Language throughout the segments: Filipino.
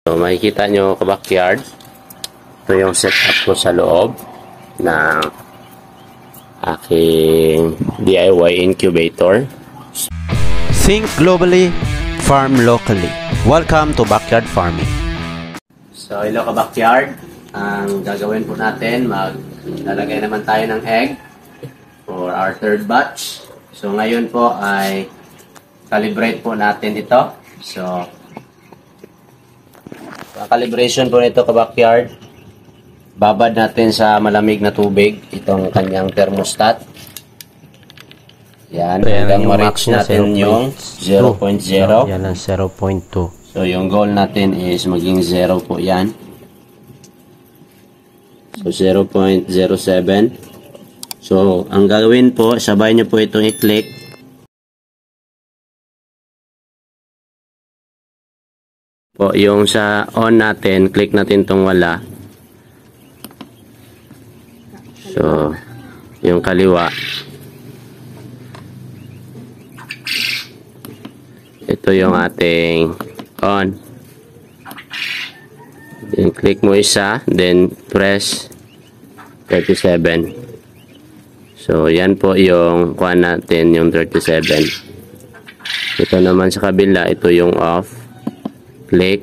So makikita nyo ka-backyard, ito yung setup ko sa loob ng aking DIY incubator. Think globally, farm locally. Welcome to backyard farming. So hello ka-backyard, ang gagawin po natin, maglalagay naman tayo ng egg for our third batch. So ngayon po ay calibrate po natin ito. So ang calibration po nito ka-backyard, babad natin sa malamig na tubig itong kanyang thermostat. Yan, hanggang ma-reach natin yung 0.0. Yan ang 0.2. So yung goal natin is maging 0 po yan. So 0.07. So ang gagawin po, sabay nyo po itong i-click. Po, yung sa on natin, click natin tong wala. So, yung kaliwa. Ito yung ating on. Then, click mo isa, then press 37. So, yan po yung kuha natin, yung 37. Ito naman sa kabila, ito yung off. Click,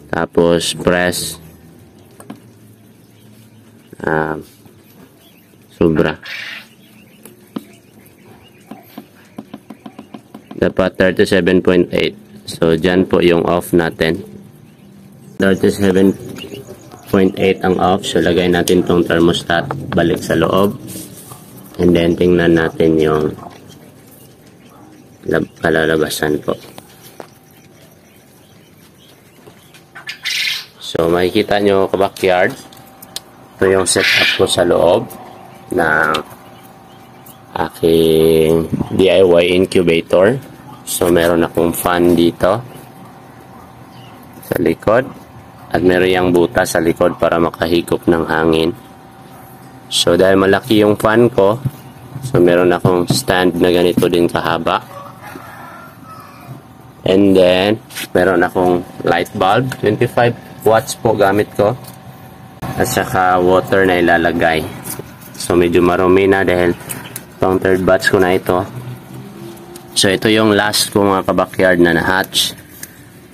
tapos press sobra, dapat 37.8. so dyan po yung off natin, 37.8 ang off. So lagay natin tong thermostat balik sa loob, and then tingnan natin yung kalalabasan po. So makikita nyo ka-backyard, ito yung setup ko sa loob ng aking DIY incubator. So meron akong fan dito sa likod, at meron yung butas sa likod para makahigop ng hangin. So dahil malaki yung fan ko, so meron akong stand na ganito din kahaba, and then meron akong light bulb, 25 watts po gamit ko, at saka water na ilalagay. So medyo marumi na dahil pang third batch ko na ito. So ito yung last ko mga ka-backyard na na-hatch.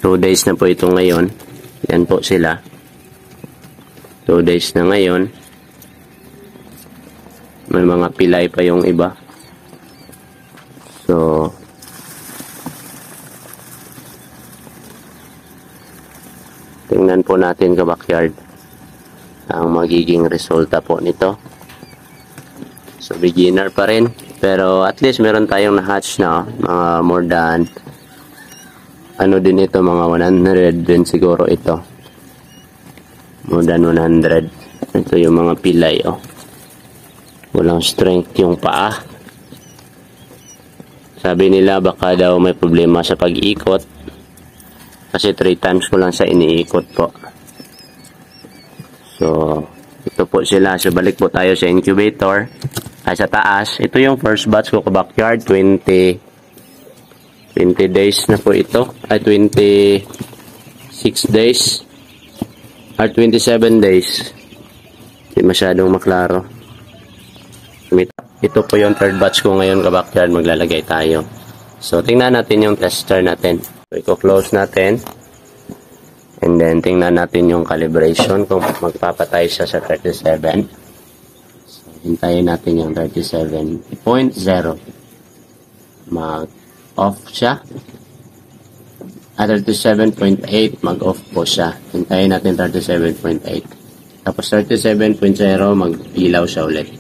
2 days na po ito ngayon. Yan po sila, 2 days na ngayon. May mga pilay pa yung iba. So tingnan po natin ka-backyard ang magiging resulta po nito. So beginner pa rin, pero at least meron tayong na-hatch na, mga more than ano din ito, mga 100 din siguro ito, more than 100. Ito yung mga pilay, oh, walang strength yung paa. Sabi nila baka daw may problema sa pag-ikot, kasi 3 times ko lang sa iniikot po. So, ito po sila. So, balik po tayo sa incubator. Ay, sa taas. Ito yung first batch ko ka-backyard. 20 days na po ito. Ay, 26 days. Or 27 days. Hindi masyadong maklaro. Ito po yung third batch ko ngayon ka-backyard. Maglalagay tayo. So, tingnan natin yung tester natin. So, i-close natin. And then, tingnan natin yung calibration kung magpapatay siya sa 37. So, hintayin natin yung 37.0. Mag-off siya. At 37.8, mag-off po siya. Hintayin natin 37.8. Tapos 37.0, mag-ilaw siya ulit.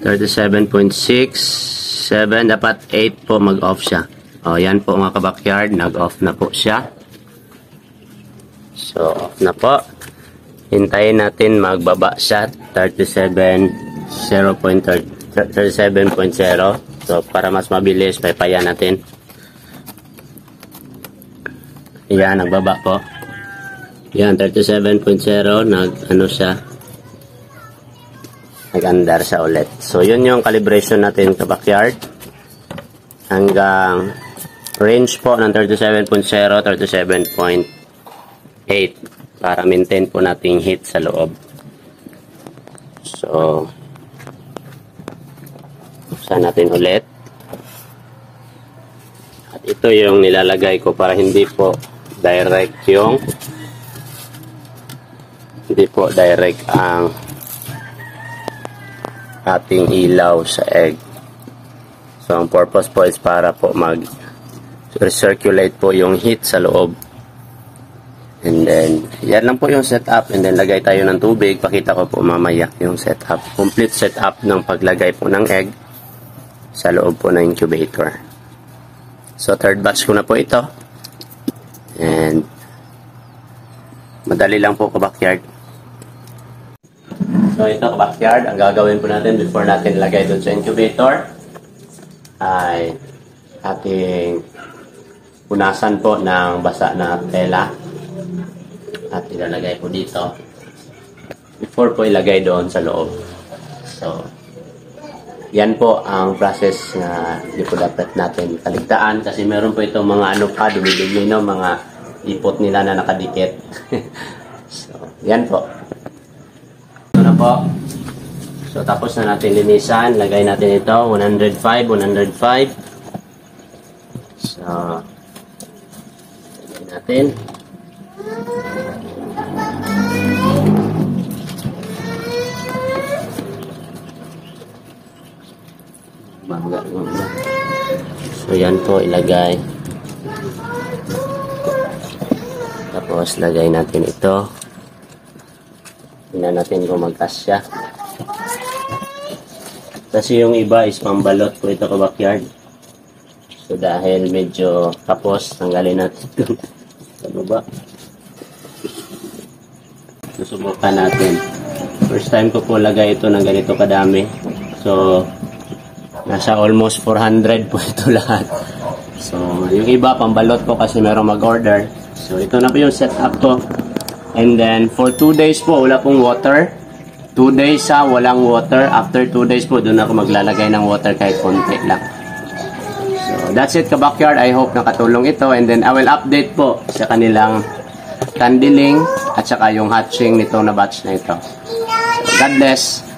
37.6, 7, dapat 8 po mag-off siya. O, yan po mga ka-backyard, nag-off na po siya. So, off na po. Hintayin natin magbaba siya, 37.0. So, para mas mabilis, paypayan natin. Yan, nagbaba po. Yan, 37.0, nag-ano siya, nag-andar siya ulit. So, yun yung calibration natin ka-backyard. Hanggang range po ng 37.0, 37.8 8 para maintain po nating heat sa loob. So, buksan natin ulit. At ito yung nilalagay ko para hindi po direct ang ating ilaw sa egg. So, ang purpose po is para po mag-recirculate po yung heat sa loob. And then, yan lang po yung setup. And then, lagay tayo ng tubig. Pakita ko po mamaya yung setup. Complete setup ng paglagay po ng egg sa loob po ng incubator. So, third batch ko na po ito. And, madali lang po ka-backyard. So, ito ka-backyard. Ang gagawin po natin before natin lagay doon sa incubator ay ating punasan po ng basa na tela. At ilalagay po dito before po ilagay doon sa loob. So, yan po ang process na hindi po dapat natin kaligtaan kasi meron po itong mga dumi-dumi, no? Mga ipot nila na nakadikit. So, yan po. Ito na po. So, tapos na natin linisan. Lagay natin ito. 105. So, lagay natin. So, yan po, ilagay. Tapos, lagay natin ito. Tingnan natin kung magkasya. Kasi yung iba is pambalot po ito ka-backyard. So, dahil medyo kapos, tanggalin natin ito sa baba. Susubukan natin. First time ko po lagay ito ng ganito kadami. So, nasa almost 400 po ito lahat. So, yung iba pambalot po kasi merong mag-order. So, ito na po yung setup ko. And then, for 2 days po, wala pong water. 2 days walang water. After 2 days po, doon ako maglalagay ng water kahit konti lang. So, that's it ka-backyard. I hope nakatulong ito. And then, I will update po sa kanilang candling at saka yung hatching nito na batch na ito. So, God bless.